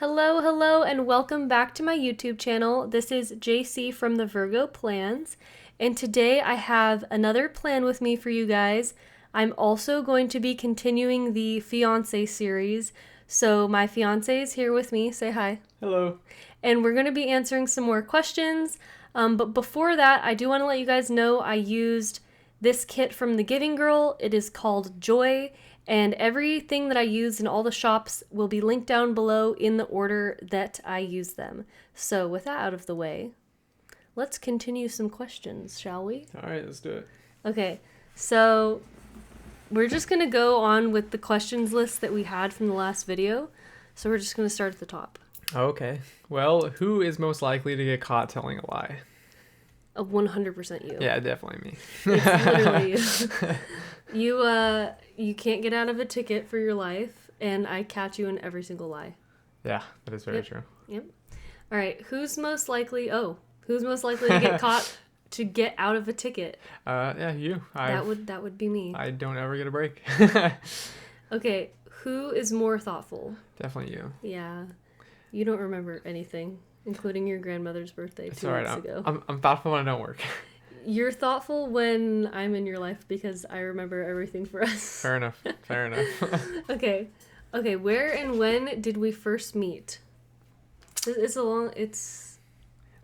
Hello, hello, and welcome back to my YouTube channel. This is JC from the Virgo Plans, and today I have another plan with me for you guys. I'm also going to be continuing the Fiancé series, so my fiancé is here with me. Say hi. Hello. And we're going to be answering some more questions, but before that, I do want to let you guys know I used this kit from The Giving Girl. It is called Joy. And everything that I used in all the shops will be linked down below in the order that I use them. So with that out of the way, let's continue some questions, shall we? All right, let's do it. Okay, so we're just going to go on with the questions list that we had from the last video. So we're just going to start at the top. Okay. Well, who is most likely to get caught telling a lie? 100% you. Yeah, definitely me. It's literally you. You can't get out of a ticket for your life, and I catch you in every single lie. Yeah, that is very true. Yep. All right. Who's most likely to get caught to get out of a ticket? Yeah, you. That would be me. I don't ever get a break. Okay. Who is more thoughtful? Definitely you. Yeah. You don't remember anything, including your grandmother's birthday It's 2 all weeks right. ago. I'm thoughtful when I don't work. You're thoughtful when I'm in your life because I remember everything for us. Fair enough. Fair enough. Okay. Where and when did we first meet? It's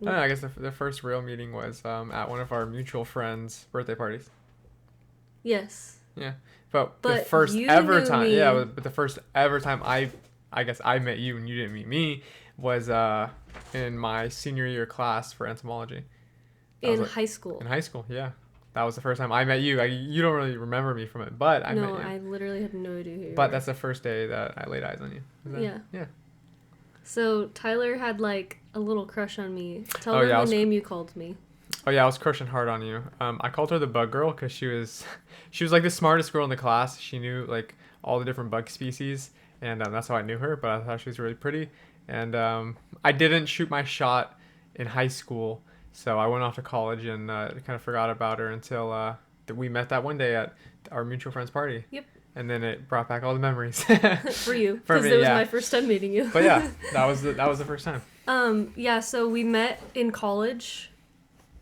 I guess the first real meeting was at one of our mutual friends' birthday parties. Yes. Yeah, but the But first you ever knew time. me. Yeah, but the first ever time I guess I met you and you didn't meet me was in my senior year class for entomology. In high school. In high school, yeah. That was the first time I met you. You don't really remember me from it, but I met you. No, I literally had no idea who you were. But that's the first day that I laid eyes on you. Yeah. Yeah. So Tyler had like a little crush on me. Tell Oh, them yeah, the name you called me. Oh yeah, I was crushing hard on you. I called her the bug girl because she was like the smartest girl in the class. She knew like all the different bug species, and that's how I knew her. But I thought she was really pretty, and I didn't shoot my shot in high school. So I went off to college and kind of forgot about her until we met that one day at our mutual friend's party. Yep. And then it brought back all the memories. For you, because it was my first time meeting you. But yeah, that was the first time. Yeah. So we met in college,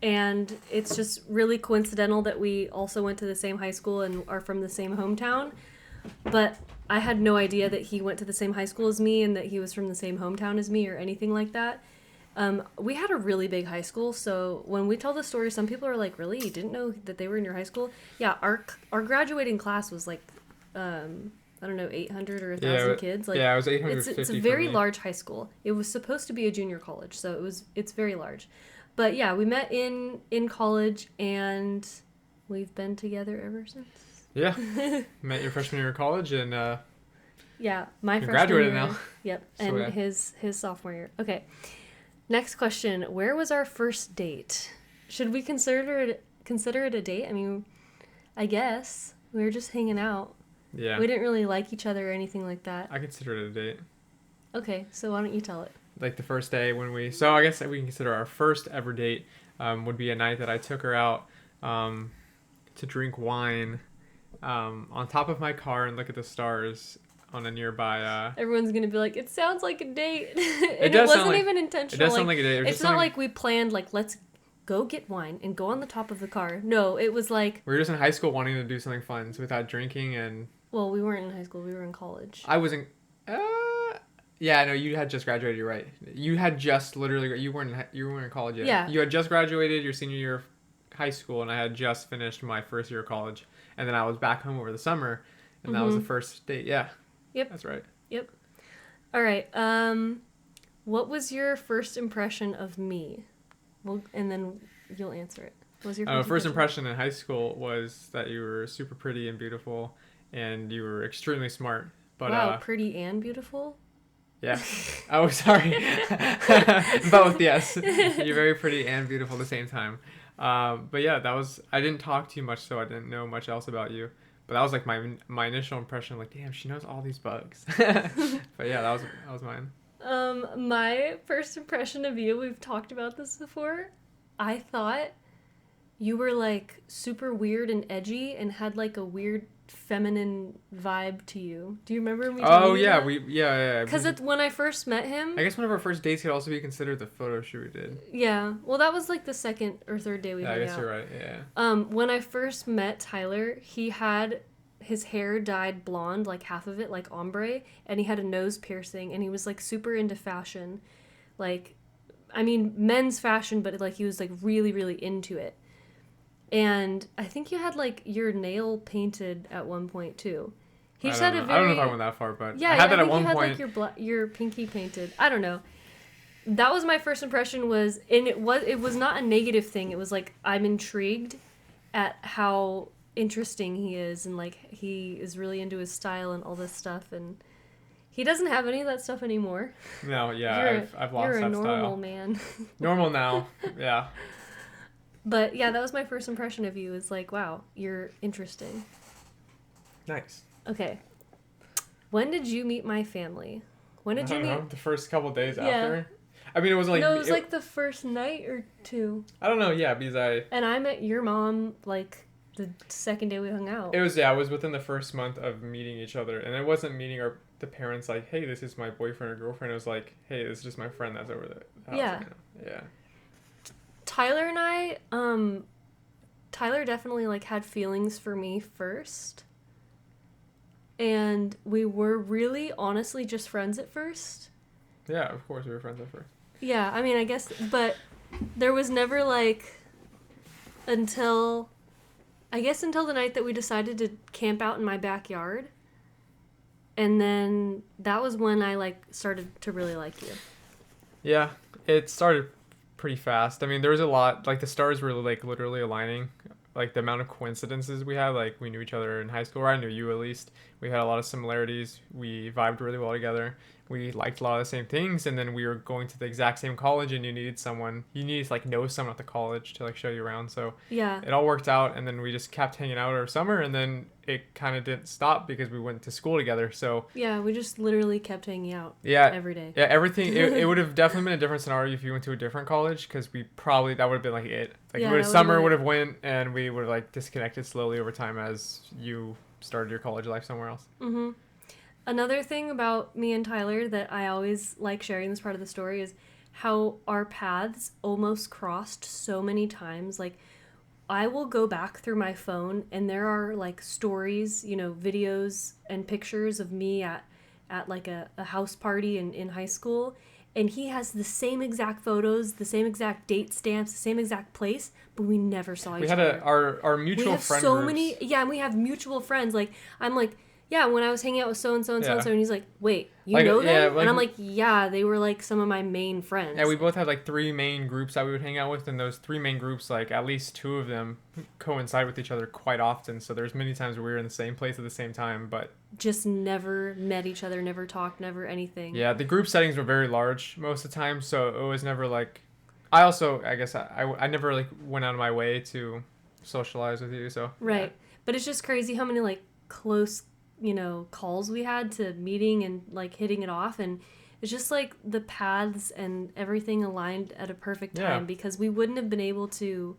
and it's just really coincidental that we also went to the same high school and are from the same hometown. But I had no idea that he went to the same high school as me and that he was from the same hometown as me or anything like that. We had a really big high school, so when we tell the story, some people are like, really? You didn't know that they were in your high school? Yeah, our graduating class was like, I don't know, 800 or 1,000 kids. Like, yeah, it was 850. It's a very large high school. It was supposed to be a junior college, so it's very large. But yeah, we met in college, and we've been together ever since. Yeah, met your freshman year of college, and yeah, my freshman graduated year. now. Yep, So, and yeah. his sophomore year. Okay. Next question. Where was our first date? Should we consider it a date? I mean, I guess. We were just hanging out. Yeah. We didn't really like each other or anything like that. I consider it a date. Okay, so why don't you tell it? Like the first day so I guess we can consider our first ever date would be a night that I took her out to drink wine on top of my car and look at the stars on a nearby Everyone's gonna be like, it sounds like a date. And It it does wasn't sound like- even intentional. it does sound like a date. It was It's just not something- like we planned like, let's go get wine and go on the top of the car. No, it was like, we were just in high school wanting to do something fun without drinking, and well, we weren't in high school, we were in college. I wasn't yeah, no, you had just graduated. You're right. You had just literally. You weren't in college yet. Yeah. You had just graduated your senior year of high school, and I had just finished my first year of college, and then I was back home over the summer, and that was the first date. Yeah. Yep. That's right. Yep. All right. What was your first impression of me? Well, and then you'll answer it. What was your First impression in high school was that you were super pretty and beautiful, and you were extremely smart. But wow, pretty and beautiful. yeah. Oh, sorry. Both, yes. You're very pretty and beautiful at the same time. But yeah, I didn't talk too much, so I didn't know much else about you. But that was like my initial impression, like, damn, she knows all these bugs. But yeah, that was mine. My first impression of you, we've talked about this before. I thought you were like super weird and edgy and had like a weird feminine vibe to you. Do you remember me? Oh yeah, yeah. Because when I first met him, I guess one of our first dates could also be considered the photo shoot we did. Yeah, well, that was like the second or third day we hung out. I guess you're right. Yeah. When I first met Tyler, he had his hair dyed blonde, like half of it, like ombre, and he had a nose piercing, and he was like super into fashion, like, I mean, men's fashion, but like he was like really, really into it. And I think you had like your nail painted at one point too. He just had a very... I don't know if I went that far, but yeah, I had that I at one think point. You had like your pinky painted. I don't know. That was my first impression was, and it was not a negative thing. It was like, I'm intrigued at how interesting he is, and like he is really into his style and all this stuff, and he doesn't have any of that stuff anymore. No, yeah, I've lost that style. You're a normal man. Normal now, yeah. But yeah, that was my first impression of you. Is like, wow, you're interesting. Nice. Okay. When did you meet my family? When did you meet? Know, the first couple days after. I mean, it wasn't like... No, it was like the first night or two. I don't know, yeah, because And I met your mom, like, the second day we hung out. It was within the first month of meeting each other. And it wasn't meeting the parents like, hey, this is my boyfriend or girlfriend. It was like, hey, this is just my friend that's over the house. Yeah. Yeah. Tyler and I, Tyler definitely, like, had feelings for me first. And we were really, honestly, just friends at first. Yeah, of course we were friends at first. Yeah, I mean, I guess, but there was never, like, until the night that we decided to camp out in my backyard. And then that was when I, like, started to really like you. Yeah, it started pretty fast. I mean, there was a lot, like, the stars were, like, literally aligning. Like, the amount of coincidences we had, like, we knew each other in high school, or I knew you at least. We had a lot of similarities. We vibed really well together. We liked a lot of the same things, and then we were going to the exact same college, and you needed to like know someone at the college to like show you around. So yeah, it all worked out, and then we just kept hanging out over summer, and then it kind of didn't stop because we went to school together. So yeah, we just literally kept hanging out. Yeah, every day. Yeah, everything. It would have definitely been a different scenario if you went to a different college, because that would have been like it. Like yeah, summer would have went, and we would have like disconnected slowly over time as you started your college life somewhere else. Mm-hmm. Another thing about me and Tyler that I always like sharing this part of the story is how our paths almost crossed so many times. Like, I will go back through my phone and there are like stories, videos and pictures of me at like a house party in high school. And he has the same exact photos, the same exact date stamps, the same exact place, but we never saw each other. We had our mutual friend so groups. many, yeah, and we have mutual friends. Like, I'm like, yeah, when I was hanging out with so-and-so and so-and-so, and he's like, wait, you know them? Yeah, like, and I'm like, yeah, they were like some of my main friends. Yeah, we both had like 3 main groups that we would hang out with, and those 3 main groups, like at least 2 of them coincide with each other quite often. So there's many times where we were in the same place at the same time, but just never met each other, never talked, never anything. Yeah, the group settings were very large most of the time, so it was never like... I guess I never like went out of my way to socialize with you, so... Right. Yeah. But it's just crazy how many like close calls we had to meeting and like hitting it off, and it's just like the paths and everything aligned at a perfect time because we wouldn't have been able to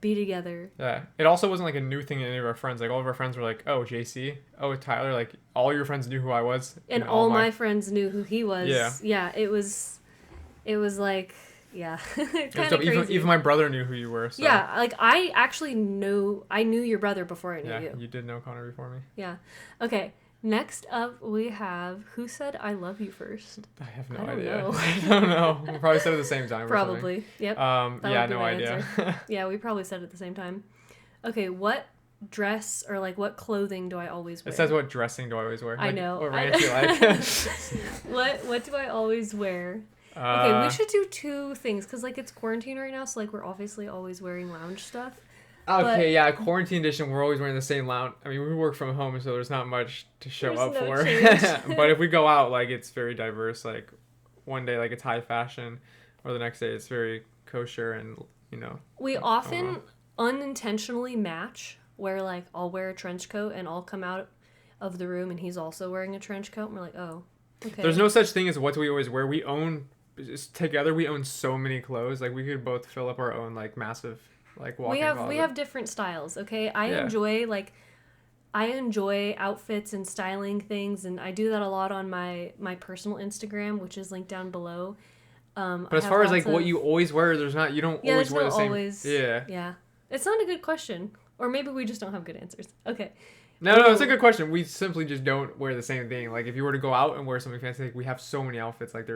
be together. Yeah. It also wasn't like a new thing to any of our friends. Like all of our friends were like, oh, JC, oh, Tyler, like all your friends knew who I was. And all my friends knew who he was. Yeah. Yeah, it was like, yeah. Kind of crazy. Even my brother knew who you were. So. Yeah, like I knew your brother before I knew you. Yeah, you did know Connor before me. Yeah. Okay. Next up, we have who said I love you first? I have no idea. I don't know. We probably said it at the same time. Probably. Yep. Yeah, no idea. Yeah, we probably said it at the same time. Okay, what dress or like what clothing do I always wear? It says what dressing do I always wear. I know. What ranch you like? What do I always wear? Okay, we should do 2 things because like it's quarantine right now, so like we're obviously always wearing lounge stuff. Okay, yeah, quarantine edition, we're always wearing the same lounge. I mean, we work from home, so there's not much to show up for. But if we go out, like, it's very diverse. Like, one day, like, it's high fashion, or the next day, it's very kosher and, We often unintentionally match, where, like, I'll wear a trench coat, and I'll come out of the room, and he's also wearing a trench coat, and we're like, oh, okay. There's no such thing as what do we always wear. Together, we own so many clothes. Like, we could both fill up our own, like, massive... Like walking we have different styles, okay? I enjoy like I enjoy outfits and styling things, and I do that a lot on my personal Instagram, which is linked down below. But as far as like what you always wear, you don't always wear the same. Always, yeah. Yeah. It's not a good question. Or maybe we just don't have good answers. Okay. No, it's a good question. We simply just don't wear the same thing. Like if you were to go out and wear something fancy, like we have so many outfits. Like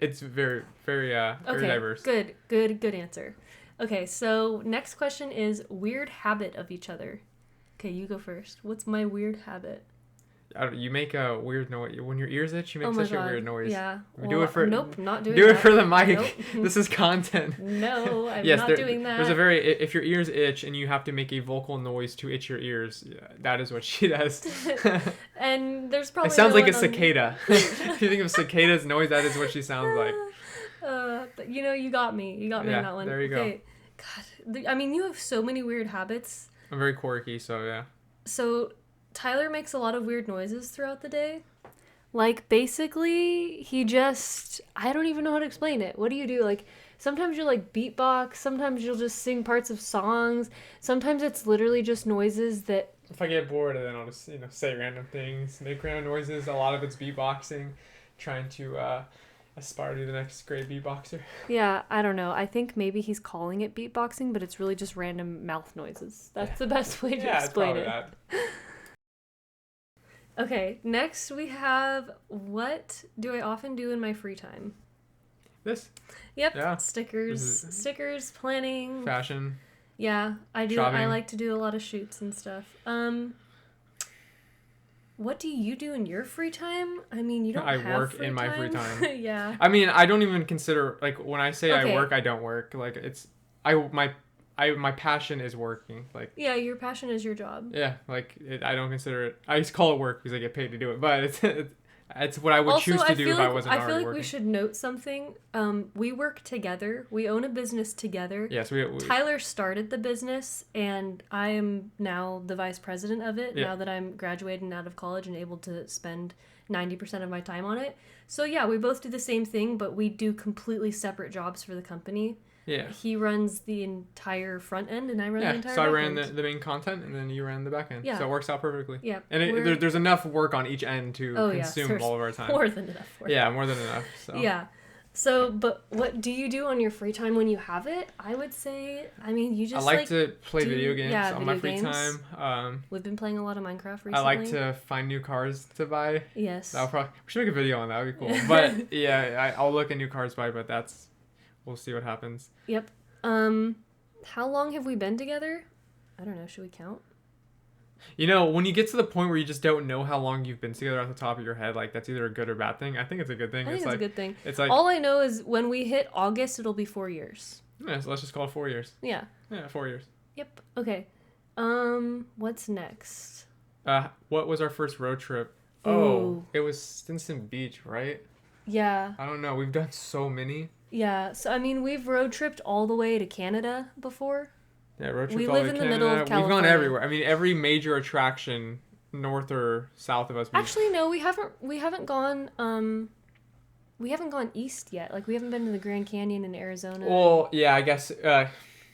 it's very, very, very diverse. Good answer. Okay, so next question is weird habit of each other. Okay, you go first. What's my weird habit? You make a weird noise when your ears itch. You make such a weird noise. Yeah. Do it for nope, not doing. Do that. it for the mic. Nope. This is content. No, I'm not doing that. There's if your ears itch and you have to make a vocal noise to itch your ears, that is what she does. And there's probably. It sounds like a cicada. If you think of cicada's noise, that is what she sounds like. But you got me. You got me on that one. There you go. God, I mean, you have so many weird habits. I'm very quirky, so yeah. So Tyler makes a lot of weird noises throughout the day. Like, basically, I don't even know how to explain it. What do you do? Like, sometimes you'll, like, beatbox. Sometimes you'll just sing parts of songs. Sometimes it's literally just noises that... If I get bored, then I'll just, say random things, make random noises. A lot of it's beatboxing, trying to aspire to be the next great beatboxer. Yeah, I don't know. I think maybe he's calling it beatboxing, but it's really just random mouth noises. That's the best way to explain it. That. Okay, next we have what do I often do in my free time? This? Yep. Yeah. Stickers, planning. Fashion. Yeah, I do. Shopping. I like to do a lot of shoots and stuff. What do you do in your free time? I mean, you don't have I work free in my time. free time. Yeah. I mean, I don't even consider, like, when I say Okay. I work, I don't work. Like, my passion is working. Like, yeah, your passion is your job. Yeah, like, I don't consider it, I just call it work because I get paid to do it, but it's what I would choose to do if I wasn't already working. I feel like we should note something. We work together. We own a business together. Yes, Tyler started the business, and I am now the vice president of it, now that I'm graduated and out of college and able to spend 90% of my time on it. So, yeah, we both do the same thing, but we do completely separate jobs for the company. Yeah. He runs the entire front end, and I run the entire back end. So I ran the main content, and then you ran the back end. Yeah. So it works out perfectly. Yeah. And there's enough work on each end to consume all of our time. More than enough work. Yeah, more than enough. So. Yeah. So, but what do you do on your free time when you have it? I would say, I mean, you just I like to play video games on my free games. time. We've been playing a lot of Minecraft recently. I like to find new cars to buy. Yes. We should make a video on that. That would be cool. But yeah, I'll look at new cars to buy, but we'll see what happens. Yep. How long have we been together? I don't know. Should we count? When you get to the point where you just don't know how long you've been together off the top of your head, like, that's either a good or bad thing. I think it's a good thing. I think it's a good thing. It's like, all I know is when we hit August, it'll be 4 years. Yeah, so let's just call it 4 years. Yeah. Yeah, 4 years. Yep. Okay. What's next? What was our first road trip? Ooh. Oh, it was Stinson Beach, right? Yeah. I don't know. We've done so many. Yeah. So, I mean, we've road tripped all the way to Canada before. Yeah, road trip. We live in the middle of California. We've gone everywhere. I mean, every major attraction north or south of us. Actually, no, we haven't gone. We haven't gone east yet. Like, we haven't been to the Grand Canyon in Arizona. Well, yeah, I guess.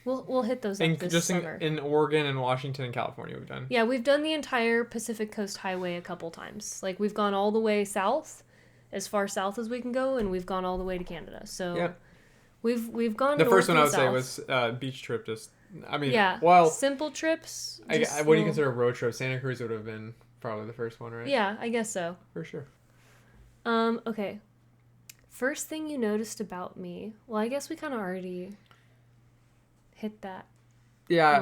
We'll hit those up this summer. In Oregon and Washington and California, we've done. Yeah, we've done the entire Pacific Coast Highway a couple times. Like, we've gone all the way south, as far south as we can go, and we've gone all the way to Canada. So, yeah. we've gone. The first one I would south. say was beach trip. Simple trips. What do you consider a road trip? Santa Cruz would have been probably the first one, right? Yeah, I guess so. For sure. Okay. First thing you noticed about me. Well, I guess we kind of already hit that. Yeah,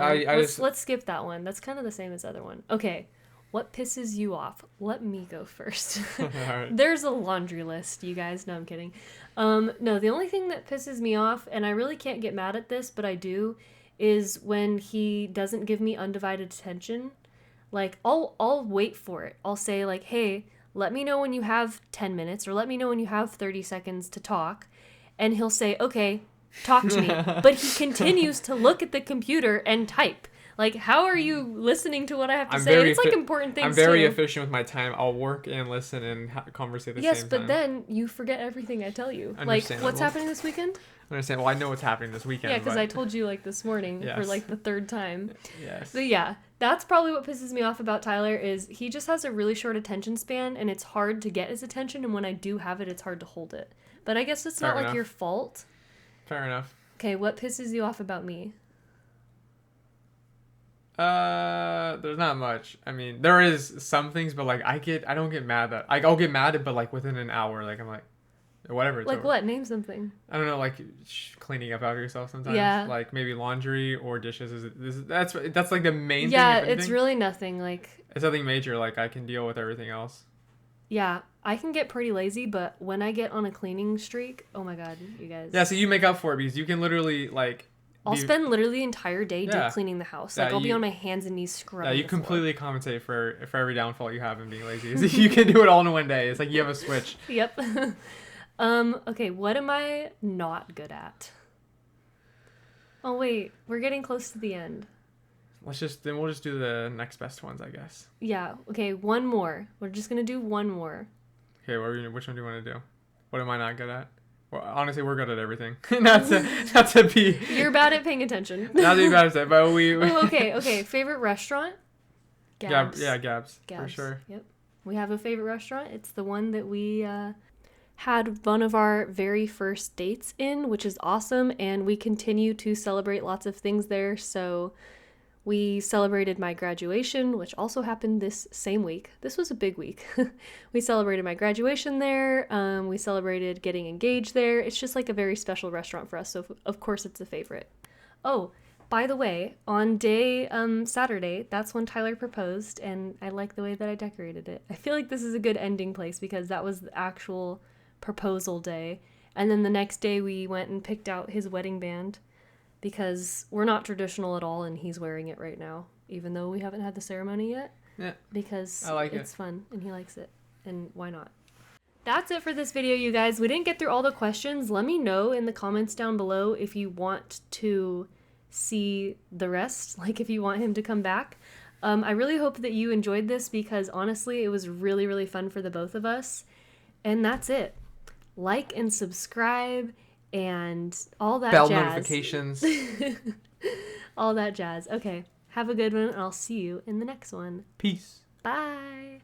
let's skip that one. That's kind of the same as the other one. Okay. What pisses you off? Let me go first. Right. There's a laundry list, you guys. No, I'm kidding. No, the only thing that pisses me off, and I really can't get mad at this, but I do, is when he doesn't give me undivided attention. Like, I'll wait for it. I'll say, like, hey, let me know when you have 10 minutes, or let me know when you have 30 seconds to talk. And he'll say, okay, talk to me. But he continues to look at the computer and type. Like, how are you listening to what I have to I'm say? very It's like important things I'm very too. efficient with my time. I'll work and listen and converse at the Yes, same but time. then you forget everything I tell you. Like, what's Understandable. happening this weekend? Understand? Well, I know what's happening this weekend. Yeah, because but... I told you like this morning for Yes. like the third time. Yes. But yeah, that's probably what pisses me off about Tyler is he just has a really short attention span and it's hard to get his attention, and when I do have it, it's hard to hold it. But I guess it's not Fair like enough. your fault. Fair enough. Okay, what pisses you off about me? There's not much. I mean, there is some things, but like I don't get mad that I'll get mad, but like within an hour, like I'm like, whatever. It's Like over. what? Name something. I don't know, like cleaning up after yourself sometimes. Yeah. Like maybe laundry or dishes. That's like the main Yeah, thing. If it's anything. really nothing. Like, It's nothing major. Like I can deal with everything else. yeah, I can get pretty lazy, but when I get on a cleaning streak, oh my god, you guys. Yeah, so you make up for it because you can literally like. I'll spend literally the entire day deep Yeah. cleaning the house. Yeah, Like, I'll be you- on my hands and knees scrubbing. Yeah, you the floor. completely compensate for every downfall you have in being lazy. You can do it all in one day. It's like you have a switch. Yep. Okay, what am I not good at? Oh wait, we're getting close to the end. We'll just do the next best ones, I guess. Yeah, okay, one more. We're just gonna do one more. Okay, which one do you want to do? What am I not good at? Well, honestly, we're good at everything. not to be. You're bad at paying attention. Not to be bad at that, but we. Oh, okay. Favorite restaurant? Gabs. Yeah, Gabs, for Gabs. sure. Yep. We have a favorite restaurant. It's the one that we had one of our very first dates in, which is awesome. And we continue to celebrate lots of things there. So we celebrated my graduation, which also happened this same week. This was a big week. We celebrated my graduation there. We celebrated getting engaged there. It's just like a very special restaurant for us. So of course it's a favorite. Oh, by the way, on day Saturday, that's when Tyler proposed, and I like the way that I decorated it. I feel like this is a good ending place because that was the actual proposal day. And then the next day we went and picked out his wedding band because we're not traditional at all, and he's wearing it right now, even though we haven't had the ceremony yet. Yeah. Because I like it's it. fun and he likes it. And why not? That's it for this video, you guys. We didn't get through all the questions. Let me know in the comments down below if you want to see the rest, like if you want him to come back. I really hope that you enjoyed this because honestly, it was really, really fun for the both of us. And that's it. Like and subscribe and all that Bell jazz. notifications. All that jazz. Okay, have a good one, and I'll see you in the next one. Peace. Bye.